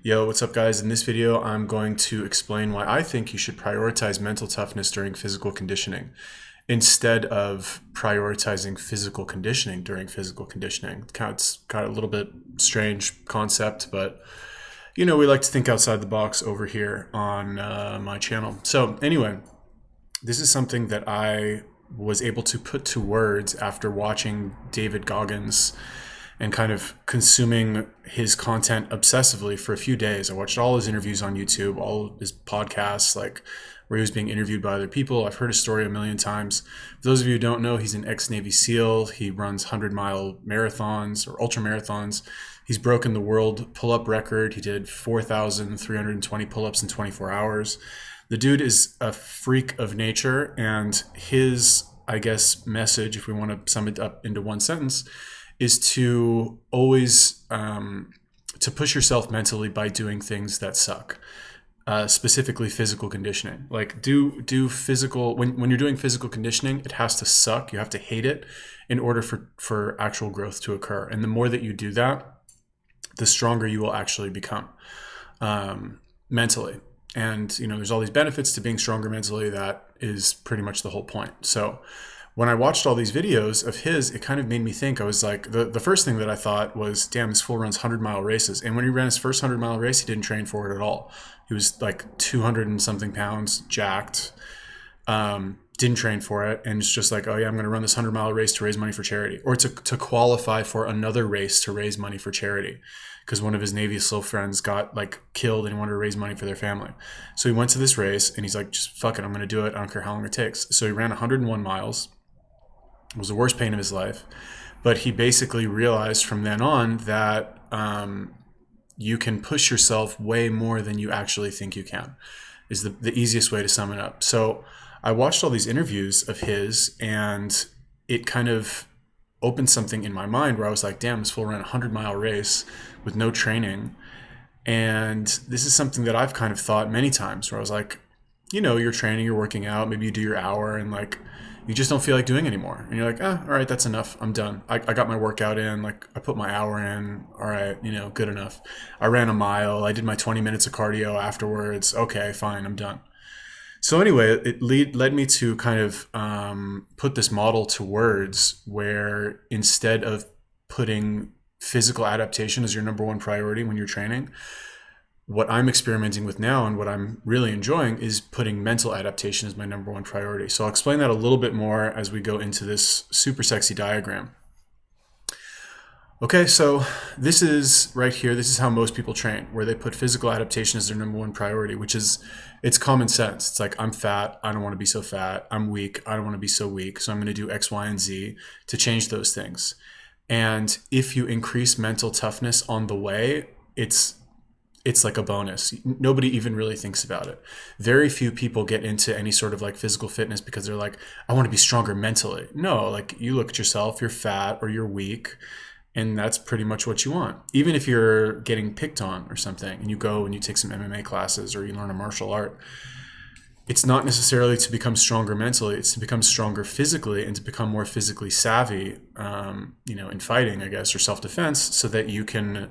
Yo, what's up guys? In this video, I'm going to explain why I think you should prioritize mental toughness during physical conditioning instead of prioritizing physical conditioning during physical conditioning. It's got a little bit strange concept, but we like to think outside the box over here on my channel. So anyway, this is something that I was able to put to words after watching David Goggins and kind of consuming his content obsessively for a few days. I watched all his interviews on YouTube, all his podcasts, like where he was being interviewed by other people. I've heard his story a million times. For those of you who don't know, he's an ex-Navy SEAL. He runs 100-mile marathons or ultra marathons. He's broken the world pull-up record. He did 4,320 pull-ups in 24 hours. The dude is a freak of nature, and his, I guess, message, if we want to sum it up into one sentence, is to always to push yourself mentally by doing things that suck, specifically physical conditioning. Like do physical, when you're doing physical conditioning, it has to suck. You have to hate it in order for actual growth to occur. And the more that you do that, the stronger you will actually become mentally. And there's all these benefits to being stronger mentally. That is pretty much the whole point. So when I watched all these videos of his, it kind of made me think. I was like, the first thing that I thought was, damn, this fool runs 100-mile races. And when he ran his first 100-mile race, he didn't train for it at all. He was like 200 and something pounds, jacked, didn't train for it. And it's just like, oh yeah, I'm going to run this 100-mile race to raise money for charity, or to qualify for another race to raise money for charity. Because one of his Navy SEAL friends got like killed and he wanted to raise money for their family. So he went to this race and he's like, just fuck it, I'm going to do it. I don't care how long it takes. So he ran 101 miles. It was the worst pain of his life. But he basically realized from then on that you can push yourself way more than you actually think you can, is the easiest way to sum it up. So I watched all these interviews of his, and it kind of opened something in my mind where I was like, damn, this fool ran a 100-mile race with no training. And this is something that I've kind of thought many times, where I was like, you're training, you're working out, maybe you do your hour, and like you just don't feel like doing anymore. And you're like, all right, that's enough. I'm done. I got my workout in. Like I put my hour in. All right, good enough. I ran a mile. I did my 20 minutes of cardio afterwards. Okay, fine. I'm done. So anyway, it led me to kind of put this model to words where instead of putting physical adaptation as your number one priority when you're training, what I'm experimenting with now and what I'm really enjoying is putting mental adaptation as my number one priority. So I'll explain that a little bit more as we go into this super sexy diagram. Okay, so this is right here. This is how most people train, where they put physical adaptation as their number one priority, which is, it's common sense. It's like, I'm fat. I don't want to be so fat. I'm weak. I don't want to be so weak. So I'm going to do X, Y, and Z to change those things. And if you increase mental toughness on the way, it's like a bonus. Nobody even really thinks about it. Very few people get into any sort of like physical fitness because they're like, I want to be stronger mentally. No, like you look at yourself, you're fat or you're weak, and that's pretty much what you want. Even if you're getting picked on or something and you go and you take some MMA classes or you learn a martial art, it's not necessarily to become stronger mentally. It's to become stronger physically and to become more physically savvy, in fighting, I guess, or self-defense, so that you can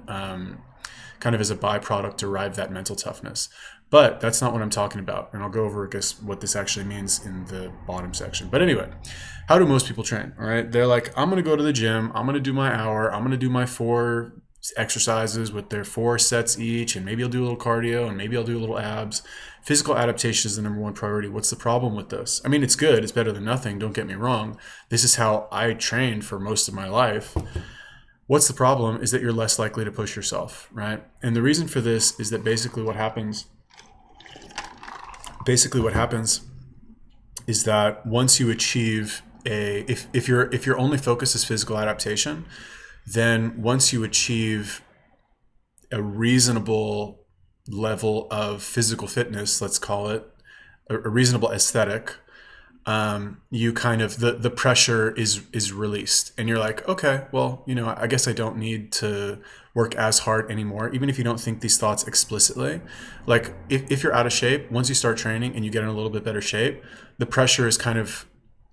kind of as a byproduct derive that mental toughness. But that's not what I'm talking about. And I'll go over, I guess, what this actually means in the bottom section. But anyway, how do most people train? All right. They're like, I'm going to go to the gym. I'm going to do my hour. I'm going to do my 4 exercises with their 4 sets each. And maybe I'll do a little cardio and maybe I'll do a little abs. Physical adaptation is the number one priority. What's the problem with this? I mean, it's good. It's better than nothing. Don't get me wrong. This is how I trained for most of my life. What's the problem is that you're less likely to push yourself, right? And the reason for this is that basically what happens is that once you achieve if your only focus is physical adaptation, then once you achieve a reasonable level of physical fitness, let's call it a reasonable aesthetic, you kind of, the pressure is released and you're like, okay, well, I guess I don't need to work as hard anymore. Even if you don't think these thoughts explicitly, like if you're out of shape, once you start training and you get in a little bit better shape, the pressure is kind of,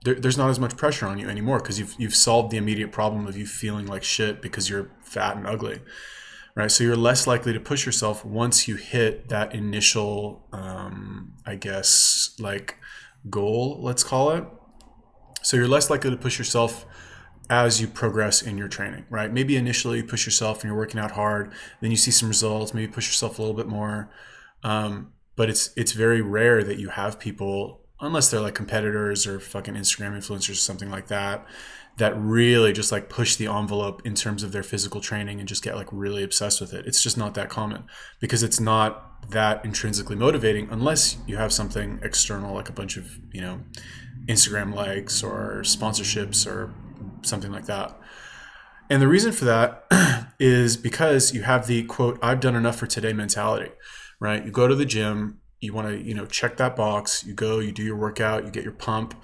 there's not as much pressure on you anymore because you've solved the immediate problem of you feeling like shit because you're fat and ugly. right? So you're less likely to push yourself once you hit that initial, I guess, like goal, let's call it. So you're less likely to push yourself as you progress in your training, right? Maybe initially you push yourself and you're working out hard, then you see some results, maybe push yourself a little bit more. But it's very rare that you have people, unless they're like competitors or fucking Instagram influencers or something like that, that really just like push the envelope in terms of their physical training and just get like really obsessed with it. It's just not that common because it's not that intrinsically motivating unless you have something external, like a bunch of, Instagram likes or sponsorships or something like that. And the reason for that is because you have the quote, I've done enough for today mentality, right? You go to the gym, you want to, check that box, you go, you do your workout, you get your pump,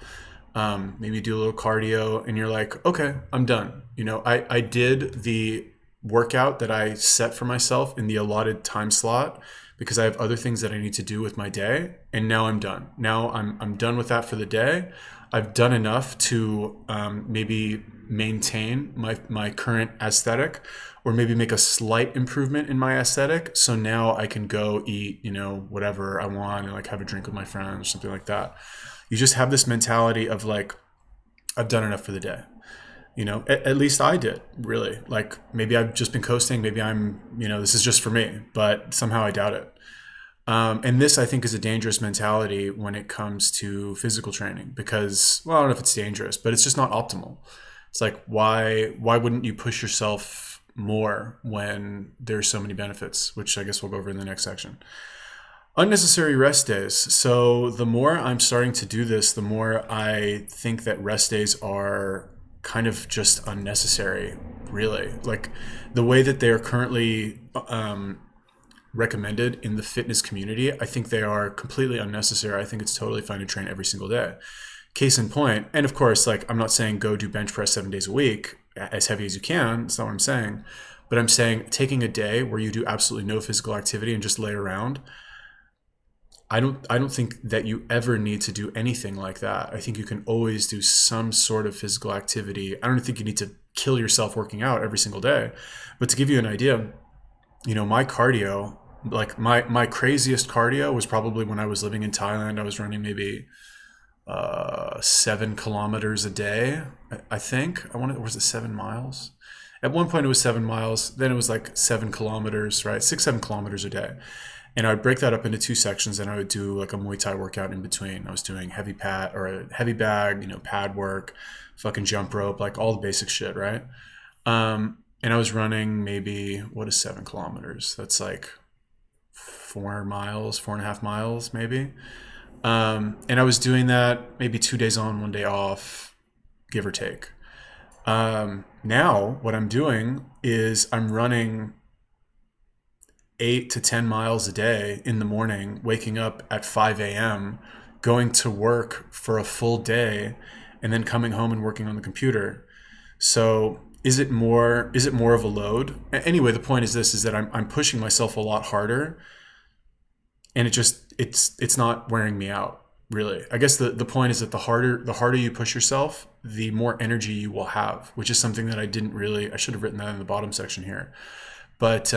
maybe you do a little cardio and you're like, okay, I'm done. I did the workout that I set for myself in the allotted time slot because I have other things that I need to do with my day. And now I'm done. Now I'm done with that for the day. I've done enough to maybe maintain my current aesthetic or maybe make a slight improvement in my aesthetic. So now I can go eat, whatever I want and like have a drink with my friends or something like that. You just have this mentality of like, I've done enough for the day. At least I did, really. Like maybe I've just been coasting. Maybe I'm, this is just for me, but somehow I doubt it. And this, I think, is a dangerous mentality when it comes to physical training because, well, I don't know if it's dangerous, but it's just not optimal. It's like, why wouldn't you push yourself more when there's so many benefits, which I guess we'll go over in the next section. Unnecessary rest days. So the more I'm starting to do this, the more I think that rest days are kind of just unnecessary, really. Like the way that they are currently recommended in the fitness community, I think they are completely unnecessary. I think it's totally fine to train every single day. Case in point, and of course, like I'm not saying go do bench press 7 days a week as heavy as you can. That's not what I'm saying. But I'm saying taking a day where you do absolutely no physical activity and just lay around. I don't think that you ever need to do anything like that. I think you can always do some sort of physical activity. I don't think you need to kill yourself working out every single day. But to give you an idea, my cardio, like my craziest cardio was probably when I was living in Thailand. I was running maybe 7 kilometers a day, I think. Was it 7 miles? At one point it was 7 miles. Then it was like 7 kilometers, right? 7 kilometers a day. And I would break that up into 2 sections and I would do like a Muay Thai workout in between. I was doing heavy pad or a heavy bag, pad work, fucking jump rope, like all the basic shit, right? And I was running maybe, what is 7 kilometers? That's like 4 miles, 4.5 miles maybe. And I was doing that maybe 2 days on, 1 day off, give or take. Now what I'm doing is I'm running 8 to 10 miles a day in the morning, waking up at 5 a.m., going to work for a full day, and then coming home and working on the computer. So is it more of a load? Anyway, the point is this, is that I'm pushing myself a lot harder, and it's not wearing me out, really. I guess the point is that the harder you push yourself, the more energy you will have, which is something that I should have written that in the bottom section here. But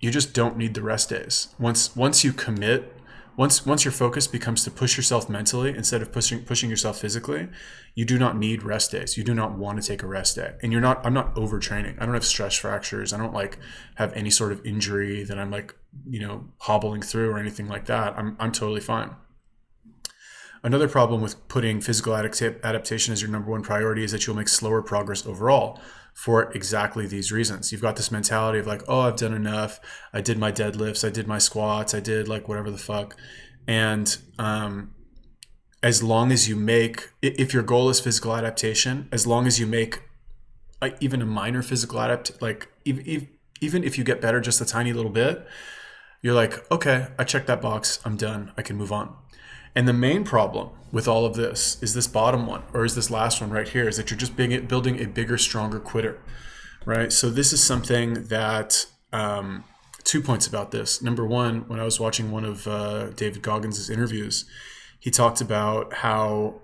you just don't need the rest days. Once you commit, once your focus becomes to push yourself mentally instead of pushing yourself physically, you do not need rest days. You do not want to take a rest day. And I'm not overtraining. I don't have stress fractures. I don't like have any sort of injury that I'm like, hobbling through or anything like that. I'm totally fine. Another problem with putting physical adaptation as your number one priority is that you'll make slower progress overall for exactly these reasons. You've got this mentality of like, oh, I've done enough. I did my deadlifts. I did my squats. I did like whatever the fuck. And as long as you make, if your goal is physical adaptation, as long as you make even a minor physical like even if you get better just a tiny little bit, you're like, okay, I checked that box. I'm done. I can move on. And the main problem with all of this is this bottom one, or is this last one right here, is that you're just building a bigger, stronger quitter, right? So this is something that, 2 points about this. Number one, when I was watching one of David Goggins' interviews, he talked about how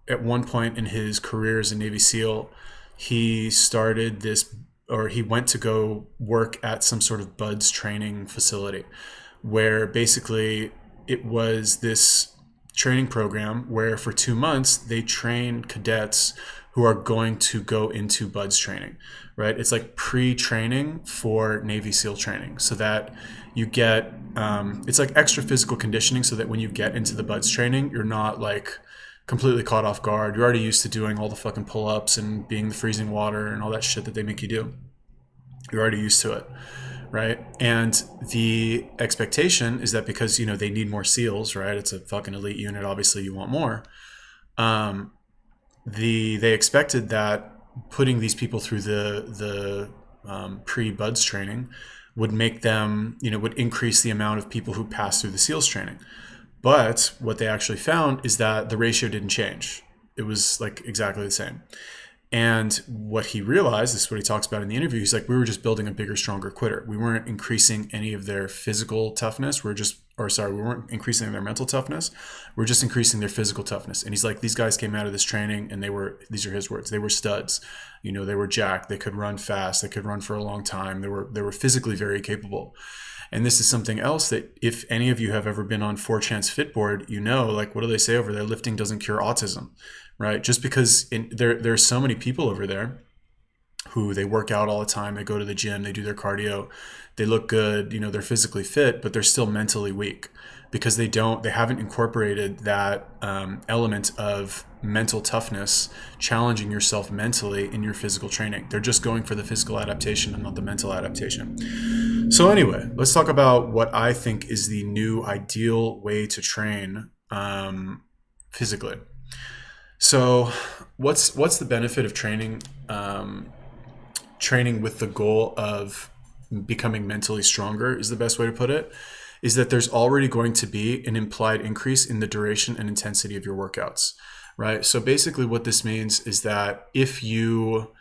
at one point in his career as a Navy SEAL, he started this or he went to go work at some sort of buds training facility, where basically it was this training program where for 2 months they train cadets who are going to go into buds training, right? It's like pre-training for Navy SEAL training, so that you get it's like extra physical conditioning, so that when you get into the buds training, you're not like completely caught off guard. You're already used to doing all the fucking pull-ups and being the freezing water and all that shit that they make you do. You're already used to it, right? And the expectation is that because, they need more SEALs, right? It's a fucking elite unit. Obviously, you want more. They expected that putting these people through the pre-buds training would make them, would increase the amount of people who pass through the SEALs training. But what they actually found is that the ratio didn't change. It was like exactly the same. And what he realized, this is what he talks about in the interview, he's like, we were just building a bigger, stronger quitter. We weren't increasing any of their physical toughness. We weren't increasing their mental toughness. We're just increasing their physical toughness. And he's like, these guys came out of this training and these are his words, they were studs. They were jacked. They could run fast. They could run for a long time. They were physically very capable. And this is something else that if any of you have ever been on 4chan's Fitboard, like, what do they say over there? Lifting doesn't cure autism, right? Just because there are so many people over there who they work out all the time. They go to the gym, they do their cardio, they look good, they're physically fit, but they're still mentally weak because they haven't incorporated that element of mental toughness, challenging yourself mentally in your physical training. They're just going for the physical adaptation and not the mental adaptation. So anyway, let's talk about what I think is the new ideal way to train physically. So what's the benefit of training with the goal of becoming mentally stronger, is the best way to put it, is that there's already going to be an implied increase in the duration and intensity of your workouts, right? So basically what this means is that if you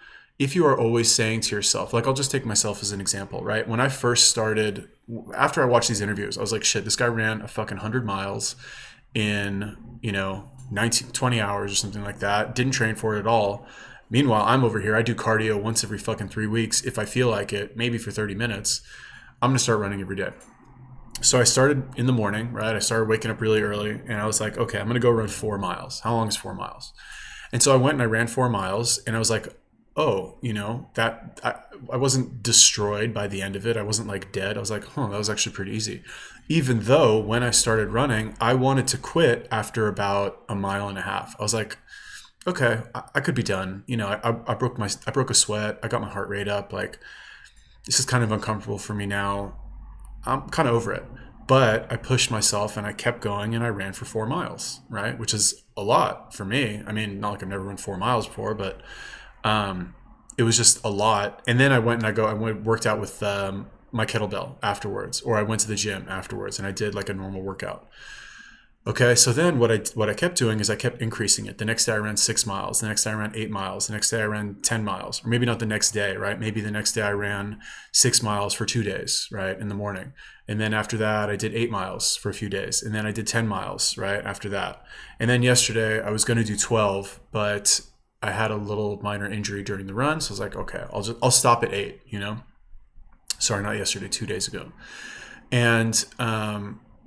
are always saying to yourself, like, I'll just take myself as an example, right? When I first started, after I watched these interviews, I was like, shit, this guy ran a fucking 100 miles in, 20 hours or something like that. Didn't train for it at all. Meanwhile, I'm over here. I do cardio once every fucking 3 weeks. If I feel like it, maybe for 30 minutes, I'm going to start running every day. So I started in the morning, right? I started waking up really early and I was like, okay, I'm going to go run 4 miles. How long is 4 miles? And so I went and I ran 4 miles and I was like, oh, that I wasn't destroyed by the end of it. I wasn't like dead. I was like, that was actually pretty easy. Even though when I started running, I wanted to quit after about a mile and a half. I was like, okay, I could be done. I broke a sweat. I got my heart rate up. Like, this is kind of uncomfortable for me now. I'm kind of over it. But I pushed myself and I kept going and I ran for 4 miles, right? Which is a lot for me. I mean, not like I've never run 4 miles before, but it was just a lot. And then I went and worked out with my kettlebell afterwards, or I went to the gym afterwards and I did like a normal workout. Okay, so then what I kept doing is I kept increasing it. The next day I ran 6 miles. The next day I ran 8 miles. The next day I ran 10 miles. Or maybe not the next day, right? Maybe the next day I ran 6 miles for 2 days, right, in the morning. And then after that I did 8 miles for a few days. And then I did 10 miles, right, after that. And then yesterday I was going to do 12, but I had a little minor injury during the run. So I was like, okay, I'll stop at 8, Sorry, not yesterday, 2 days ago. And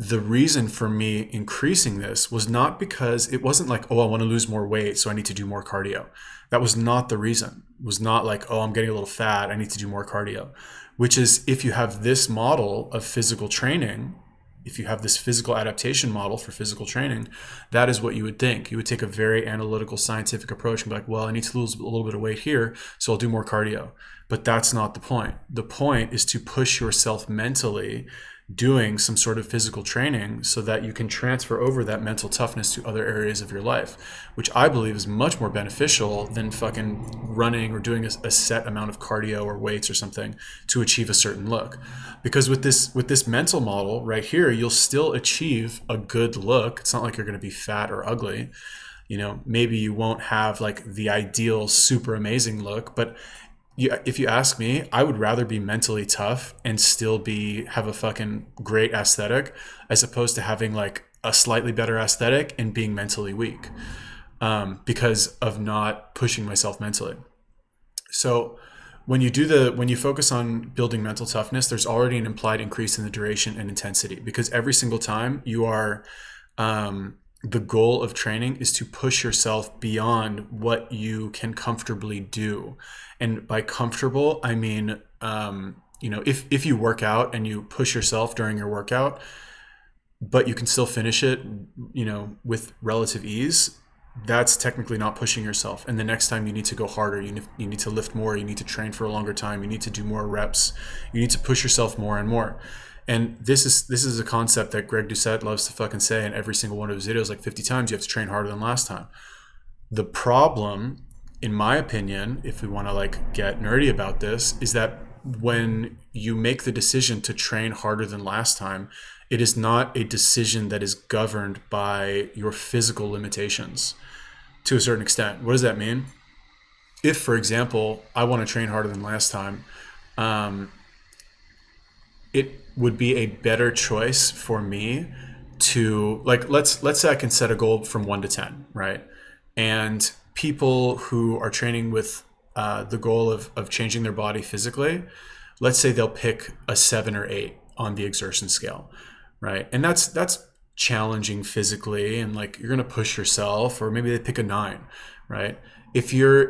the reason for me increasing this was not because it wasn't like, oh, I want to lose more weight, so I need to do more cardio. That was not the reason. It was not like, oh, I'm getting a little fat, I need to do more cardio. Which is, if you have this model of physical training, if you have this physical adaptation model for physical training, that is what you would think. You would take a very analytical, scientific approach and be like, well, I need to lose a little bit of weight here, so I'll do more cardio. But that's not the point. The point is to push yourself mentally doing some sort of physical training so that you can transfer over that mental toughness to other areas of your life, which I believe is much more beneficial than fucking running or doing a set amount of cardio or weights or something to achieve a certain look. Because with this mental model right here, you'll still achieve a good look. It's not like you're going to be fat or ugly. Maybe you won't have like the ideal super amazing look, but if you ask me, I would rather be mentally tough and still have a fucking great aesthetic, as opposed to having like a slightly better aesthetic and being mentally weak, because of not pushing myself mentally. So when you focus on building mental toughness, there's already an implied increase in the duration and intensity, because every single time you are, the goal of training is to push yourself beyond what you can comfortably do. And by comfortable, I mean, if you work out and you push yourself during your workout, but you can still finish it, with relative ease, that's technically not pushing yourself. And the next time you need to go harder, you need to lift more, you need to train for a longer time, you need to do more reps, you need to push yourself more and more. And this is a concept that Greg Doucette loves to fucking say in every single one of his videos, like 50 times, you have to train harder than last time. The problem, in my opinion, if we want to like get nerdy about this, is that when you make the decision to train harder than last time, it is not a decision that is governed by your physical limitations to a certain extent. What does that mean? If, for example, I want to train harder than last time, it would be a better choice for me to, like, let's say I can set a goal from 1 to 10, right? And people who are training with the goal of changing their body physically, let's say they'll pick a 7 or 8 on the exertion scale, right? And that's challenging physically, and like you're gonna push yourself. Or maybe they pick a 9, right? If you're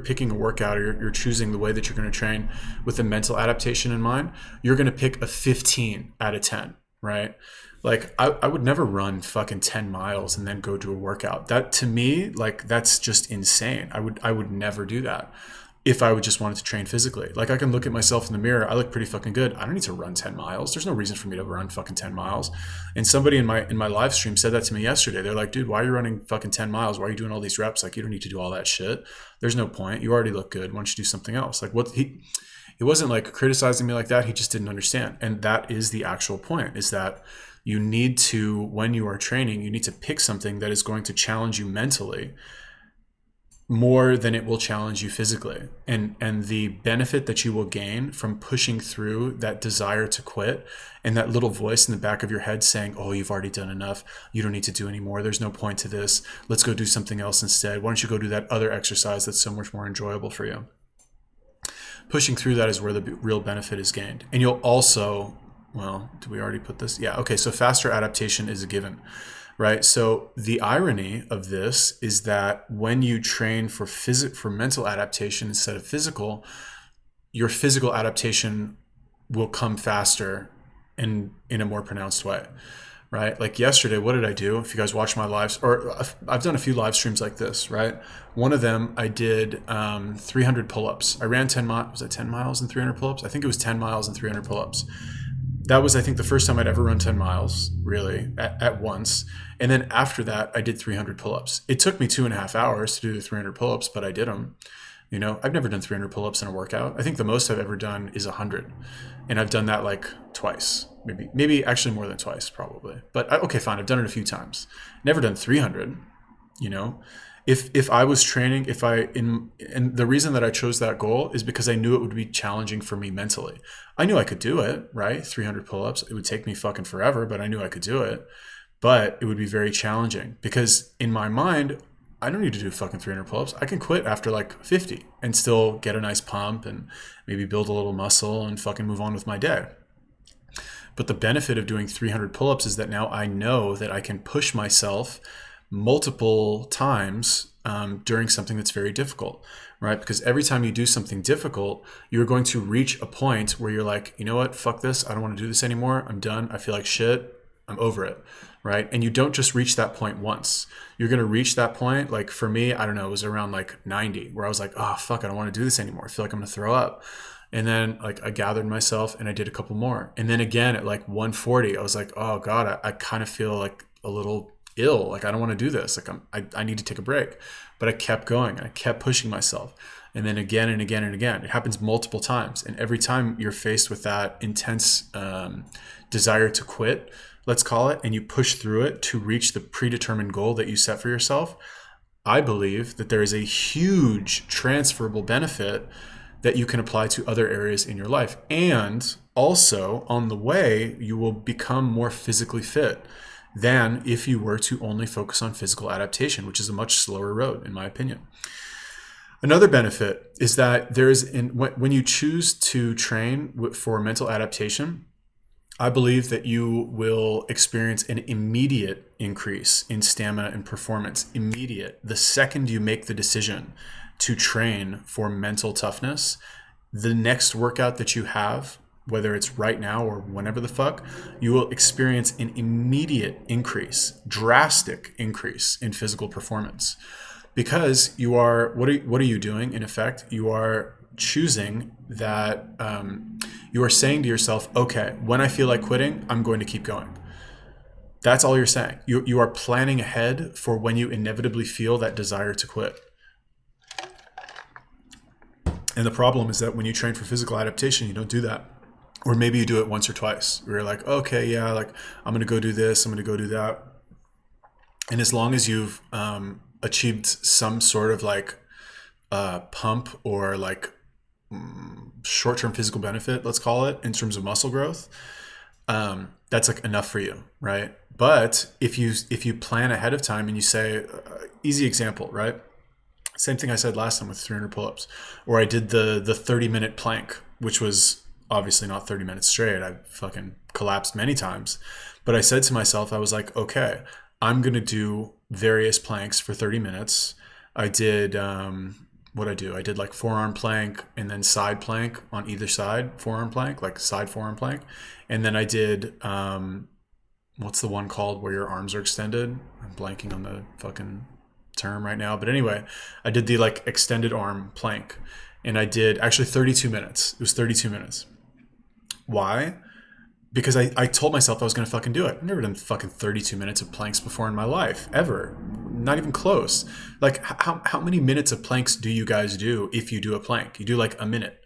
picking a workout, or you're choosing the way that you're going to train with a mental adaptation in mind, you're going to pick a 15 out of 10, right? Like I would never run fucking 10 miles and then go do a workout. That, to me, like, that's just insane. I would never do that if I would just wanted to train physically. Like, I can look at myself in the mirror, I look pretty fucking good, I don't need to run 10 miles. There's no reason for me to run fucking 10 miles. And somebody in my live stream said that to me yesterday. They're like, dude, why are you running fucking 10 miles? Why are you doing all these reps? Like, you don't need to do all that shit. There's no point. You already look good. Why don't you do something else? Like, he wasn't like criticizing me like that. He just didn't understand. And that is the actual point, is that you need to, when you are training, you need to pick something that is going to challenge you mentally more than it will challenge you physically. And the benefit that you will gain from pushing through that desire to quit, and that little voice in the back of your head saying, oh, you've already done enough, you don't need to do any more, there's no point to this, let's go do something else instead, why don't you go do that other exercise that's so much more enjoyable for you. Pushing through that is where the real benefit is gained. And you'll also, well, did we already put this? Yeah, okay, so faster adaptation is a given. Right. So the irony of this is that when you train for mental adaptation instead of physical, your physical adaptation will come faster and in a more pronounced way. Right. Like yesterday, what did I do? If you guys watch my lives, or I've done a few live streams like this, right? One of them, I did 300 pull-ups. I ran 10 miles. Was it 10 miles and 300 pull-ups? I think it was 10 miles and 300 pull-ups. That was, I think, the first time I'd ever run 10 miles, really, at once. And then after that, I did 300 pull-ups. It took me 2.5 hours to do the 300 pull-ups, but I did them. I've never done 300 pull-ups in a workout. I think the most I've ever done is 100. And I've done that like twice, maybe actually more than twice, probably. But okay, fine. I've done it a few times. Never done 300, If I was training, and the reason that I chose that goal is because I knew it would be challenging for me mentally. I knew I could do it, right? 300 pull-ups. It would take me fucking forever, but I knew I could do it. But it would be very challenging because in my mind, I don't need to do fucking 300 pull-ups. I can quit after like 50 and still get a nice pump and maybe build a little muscle and fucking move on with my day. But the benefit of doing 300 pull-ups is that now I know that I can push myself multiple times during something that's very difficult, right? Because every time you do something difficult, you're going to reach a point where you're like, you know what, fuck this, I don't want to do this anymore, I'm done, I feel like shit, I'm over it, right? And you don't just reach that point once. You're going to reach that point, like for me, I don't know, it was around like 90, where I was like, oh fuck, I don't want to do this anymore, I feel like I'm going to throw up. And then like I gathered myself and I did a couple more. And then again at like 140, I was like, oh God, I kind of feel like a little ill, like I don't want to do this, like I need to take a break. But I kept going and I kept pushing myself, and then again and again and again. It happens multiple times, and every time you're faced with that intense desire to quit, let's call it, and you push through it to reach the predetermined goal that you set for yourself, I believe that there is a huge transferable benefit that you can apply to other areas in your life. And also on the way, you will become more physically fit. than if you were to only focus on physical adaptation, which is a much slower road, in my opinion. Another benefit is that when you choose to train for mental adaptation, I believe that you will experience an immediate increase in stamina and performance. Immediate. The second you make the decision to train for mental toughness, the next workout that you have, whether it's right now or whenever the fuck, you will experience an immediate increase, drastic increase in physical performance. Because what are you doing? In effect, you are choosing that you are saying to yourself, okay, when I feel like quitting, I'm going to keep going. That's all you're saying. You are planning ahead for when you inevitably feel that desire to quit. And the problem is that when you train for physical adaptation, you don't do that. Or maybe you do it once or twice. Where you're like, okay, yeah, like I'm going to go do this, I'm going to go do that. And as long as you've achieved some sort of like pump or like short-term physical benefit, let's call it, in terms of muscle growth, that's like enough for you, right? But if you plan ahead of time and you say, easy example, right? Same thing I said last time with 300 pull-ups, or I did the 30-minute plank, which was obviously not 30 minutes straight. I fucking collapsed many times. But I said to myself, I was like, okay, I'm going to do various planks for 30 minutes. I did, what I do? I did like forearm plank and then side plank on either side, forearm plank, like side forearm plank. And then I did, what's the one called where your arms are extended? I'm blanking on the fucking term right now. But anyway, I did the like extended arm plank and I did actually 32 minutes. It was 32 minutes. Why? Because I told myself I was going to fucking do it. I've never done fucking 32 minutes of planks before in my life, ever. Not even close. Like, how many minutes of planks do you guys do if you do a plank? You do like a minute.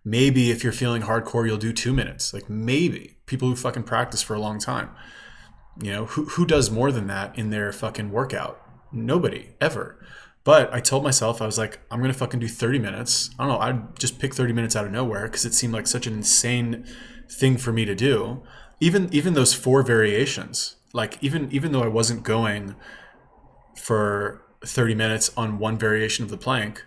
Maybe if you're feeling hardcore, you'll do 2 minutes. Like maybe. People who fucking practice for a long time. You know, who does more than that in their fucking workout? Nobody, ever. But I told myself, I was like, I'm going to fucking do 30 minutes. I don't know, I'd just pick 30 minutes out of nowhere because it seemed like such an insane thing for me to do. Even those 4 variations, like even though I wasn't going for 30 minutes on one variation of the plank,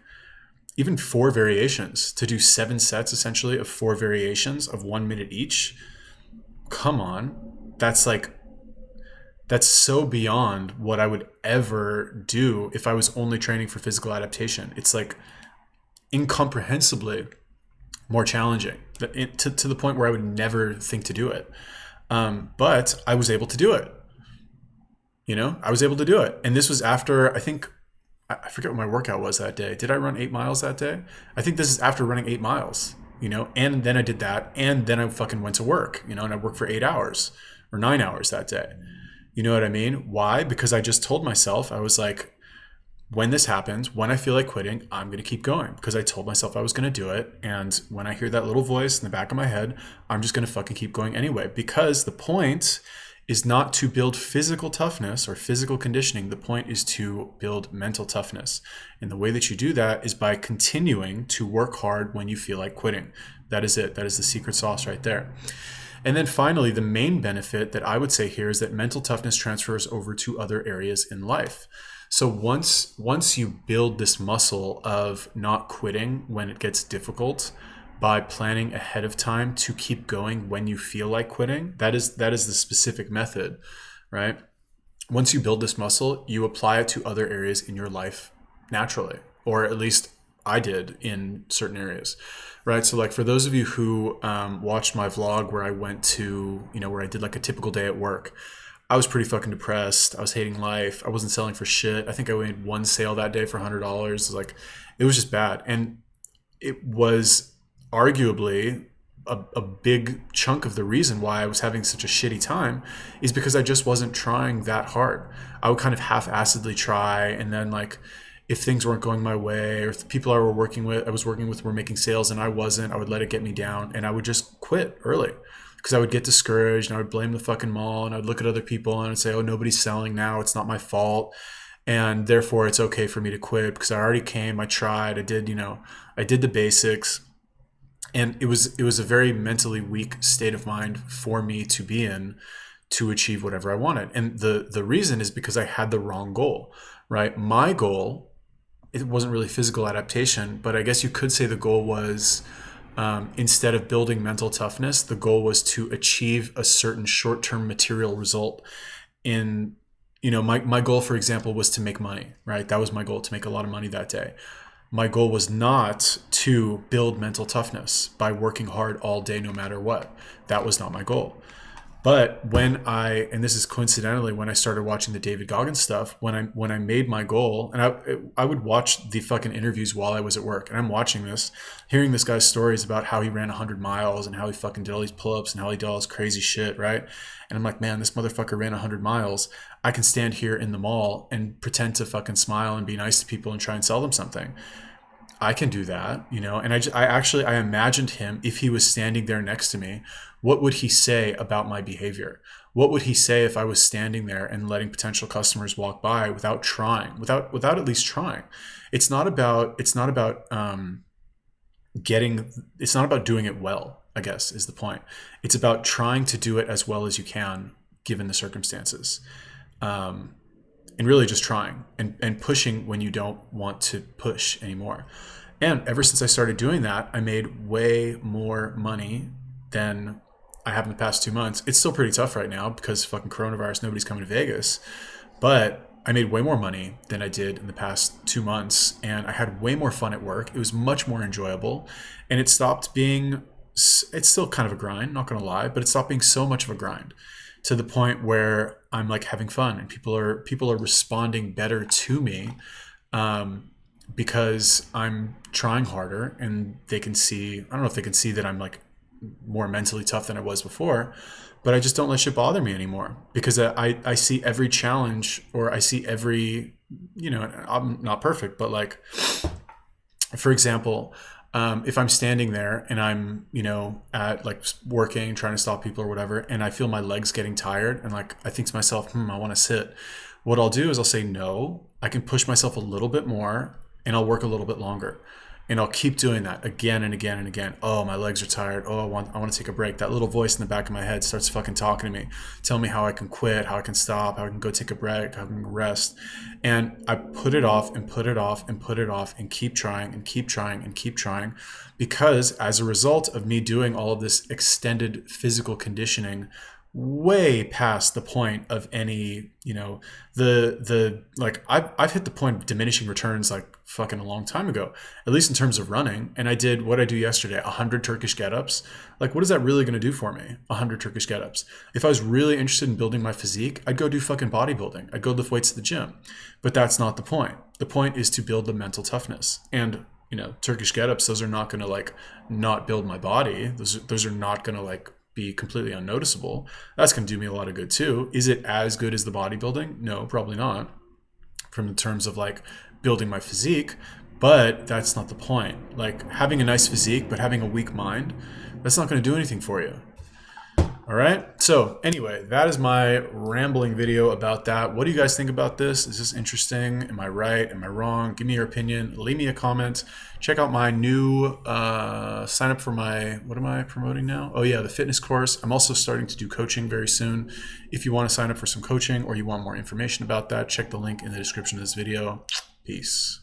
even 4 variations to do 7 sets essentially of 4 variations of 1 minute each. Come on. That's so beyond what I would ever do if I was only training for physical adaptation. It's like incomprehensibly more challenging to the point where I would never think to do it. But I was able to do it. You know, I was able to do it. And this was after, I forget what my workout was that day. Did I run 8 miles that day? I think this is after running 8 miles, you know, and then I did that. And then I fucking went to work, you know, and I worked for 8 hours or 9 hours that day. You know what I mean? Why? Because I just told myself, I was like, when this happens, when I feel like quitting, I'm going to keep going because I told myself I was going to do it. And when I hear that little voice in the back of my head, I'm just going to fucking keep going anyway, because the point is not to build physical toughness or physical conditioning. The point is to build mental toughness. And the way that you do that is by continuing to work hard when you feel like quitting. That is it. That is the secret sauce right there. And then finally, the main benefit that I would say here is that mental toughness transfers over to other areas in life. So once you build this muscle of not quitting when it gets difficult by planning ahead of time to keep going when you feel like quitting, that is the specific method, right? Once you build this muscle, you apply it to other areas in your life naturally, or at least I did in certain areas. Right. So like for those of you who watched my vlog where I went to, you know, where I did like a typical day at work, I was pretty fucking depressed. I was hating life. I wasn't selling for shit. I think I made one sale that day for $100. Like it was just bad. And it was arguably a big chunk of the reason why I was having such a shitty time is because I just wasn't trying that hard. I would kind of half-assedly try, and then like if things weren't going my way, or if the people I was working with were making sales and I wasn't, I would let it get me down and I would just quit early because I would get discouraged and I would blame the fucking mall and I'd look at other people and I'd say, oh, nobody's selling now. It's not my fault. And therefore it's okay for me to quit because I already came, I tried, I did the basics. And it was a very mentally weak state of mind for me to be in, to achieve whatever I wanted. And the reason is because I had the wrong goal, right? My goal, it wasn't really physical adaptation, but I guess you could say the goal was, instead of building mental toughness, the goal was to achieve a certain short-term material result in, my goal, for example, was to make money, right? That was my goal, to make a lot of money that day. My goal was not to build mental toughness by working hard all day, no matter what. That was not my goal. But and this is coincidentally when I started watching the David Goggins stuff, when I made my goal, and I would watch the fucking interviews while I was at work, and I'm watching this, hearing this guy's stories about how he ran 100 miles and how he fucking did all these pull-ups and how he did all this crazy shit, right? And I'm like, man, this motherfucker ran 100 miles. I can stand here in the mall and pretend to fucking smile and be nice to people and try and sell them something. I can do that, and I imagined him, if he was standing there next to me, what would he say about my behavior? What would he say if I was standing there and letting potential customers walk by without trying, without at least trying? It's not about doing it well, I guess, is the point. It's about trying to do it as well as you can, given the circumstances. And really just trying and pushing when you don't want to push anymore. And ever since I started doing that, I made way more money than I have in the past 2 months. It's still pretty tough right now because fucking coronavirus, nobody's coming to Vegas. But I made way more money than I did in the past 2 months. And I had way more fun at work. It was much more enjoyable. And it stopped being, it's still kind of a grind, not going to lie, but it stopped being so much of a grind, to the point where I'm like having fun and people are responding better to me, because I'm trying harder, and they can see, I don't know if they can see that I'm like more mentally tough than I was before, but I just don't let shit bother me anymore, because I see every challenge, or I see every, I'm not perfect, but like, for example, if I'm standing there and I'm, at like working, trying to stop people or whatever, and I feel my legs getting tired, and like, I think to myself, I want to sit. What I'll do is I'll say, no, I can push myself a little bit more and I'll work a little bit longer. And I'll keep doing that again and again and again. Oh, my legs are tired. Oh, I want to take a break. That little voice in the back of my head starts fucking talking to me, telling me how I can quit, how I can stop, how I can go take a break, how I can rest. And I put it off and put it off and put it off and keep trying and keep trying and keep trying, because as a result of me doing all of this extended physical conditioning, way past the point of any, I've hit the point of diminishing returns like fucking a long time ago, at least in terms of running. And I did what I do yesterday, 100 Turkish get-ups. Like, what is that really going to do for me? 100 Turkish get-ups. If I was really interested in building my physique, I'd go do fucking bodybuilding. I'd go lift weights at the gym. But that's not the point. The point is to build the mental toughness. And Turkish get-ups, those are not going to like not build my body. Those are not going to like be completely unnoticeable. That's going to do me a lot of good too. Is it as good as the bodybuilding? No, probably not, from the terms of like building my physique, but that's not the point. Like, having a nice physique but having a weak mind, that's not going to do anything for you. All right. So anyway, that is my rambling video about that. What do you guys think about this? Is this interesting? Am I right? Am I wrong? Give me your opinion. Leave me a comment. Check out my new sign up for my, what am I promoting now? Oh yeah, the fitness course. I'm also starting to do coaching very soon. If you want to sign up for some coaching or you want more information about that, check the link in the description of this video. Peace.